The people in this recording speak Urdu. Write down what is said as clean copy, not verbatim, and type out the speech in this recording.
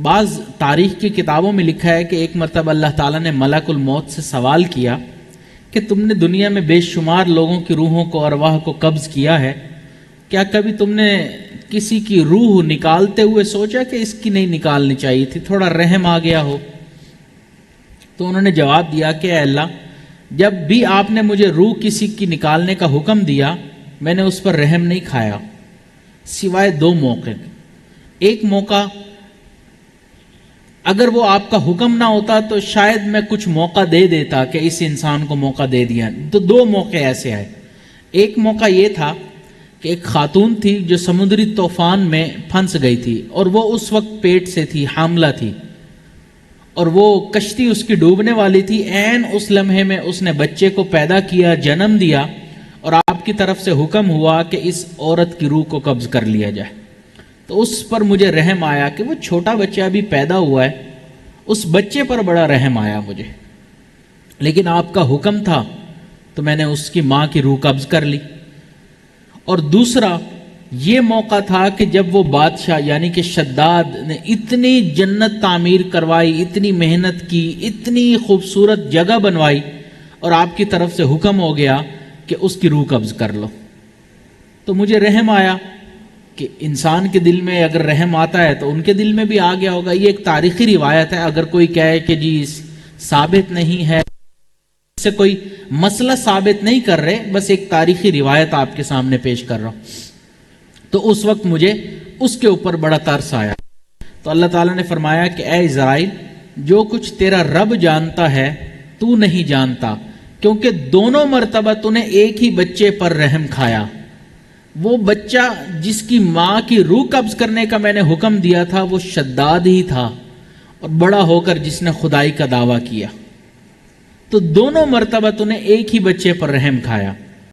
بعض تاریخ کی کتابوں میں لکھا ہے کہ ایک مرتبہ اللہ تعالیٰ نے ملک الموت سے سوال کیا کہ تم نے دنیا میں بے شمار لوگوں کی روحوں کو ارواح کو قبض کیا ہے، کیا کبھی تم نے کسی کی روح نکالتے ہوئے سوچا کہ اس کی نہیں نکالنی چاہیے تھی، تھوڑا رحم آ گیا ہو؟ تو انہوں نے جواب دیا کہ اے اللہ، جب بھی آپ نے مجھے روح کسی کی نکالنے کا حکم دیا میں نے اس پر رحم نہیں کھایا، سوائے دو موقع۔ ایک موقع اگر وہ آپ کا حکم نہ ہوتا تو شاید میں کچھ موقع دے دیتا کہ اس انسان کو موقع دے دیا، تو دو موقع ایسے آئے۔ ایک موقع یہ تھا کہ ایک خاتون تھی جو سمندری طوفان میں پھنس گئی تھی اور وہ اس وقت پیٹ سے تھی، حاملہ تھی، اور وہ کشتی اس کی ڈوبنے والی تھی۔ عین اس لمحے میں اس نے بچے کو پیدا کیا، جنم دیا، اور آپ کی طرف سے حکم ہوا کہ اس عورت کی روح کو قبض کر لیا جائے۔ تو اس پر مجھے رحم آیا کہ وہ چھوٹا بچہ ابھی پیدا ہوا ہے، اس بچے پر بڑا رحم آیا مجھے، لیکن آپ کا حکم تھا تو میں نے اس کی ماں کی روح قبض کر لی۔ اور دوسرا یہ موقع تھا کہ جب وہ بادشاہ یعنی کہ شداد نے اتنی جنت تعمیر کروائی، اتنی محنت کی، اتنی خوبصورت جگہ بنوائی، اور آپ کی طرف سے حکم ہو گیا کہ اس کی روح قبض کر لو۔ تو مجھے رحم آیا کہ انسان کے دل میں اگر رحم آتا ہے تو ان کے دل میں بھی آ گیا ہوگا۔ یہ ایک تاریخی روایت ہے، اگر کوئی کہے کہ جی ثابت نہیں ہے، اس سے کوئی مسئلہ ثابت نہیں کر رہے، بس ایک تاریخی روایت آپ کے سامنے پیش کر رہا ہوں۔ تو اس وقت مجھے اس کے اوپر بڑا ترس آیا۔ تو اللہ تعالیٰ نے فرمایا کہ اے اسرائیل، جو کچھ تیرا رب جانتا ہے تو نہیں جانتا، کیونکہ دونوں مرتبہ تو نے ایک ہی بچے پر رحم کھایا۔ وہ بچہ جس کی ماں کی روح قبض کرنے کا میں نے حکم دیا تھا وہ شداد ہی تھا، اور بڑا ہو کر جس نے خدائی کا دعویٰ کیا۔ تو دونوں مرتبہ تو نے ایک ہی بچے پر رحم کھایا۔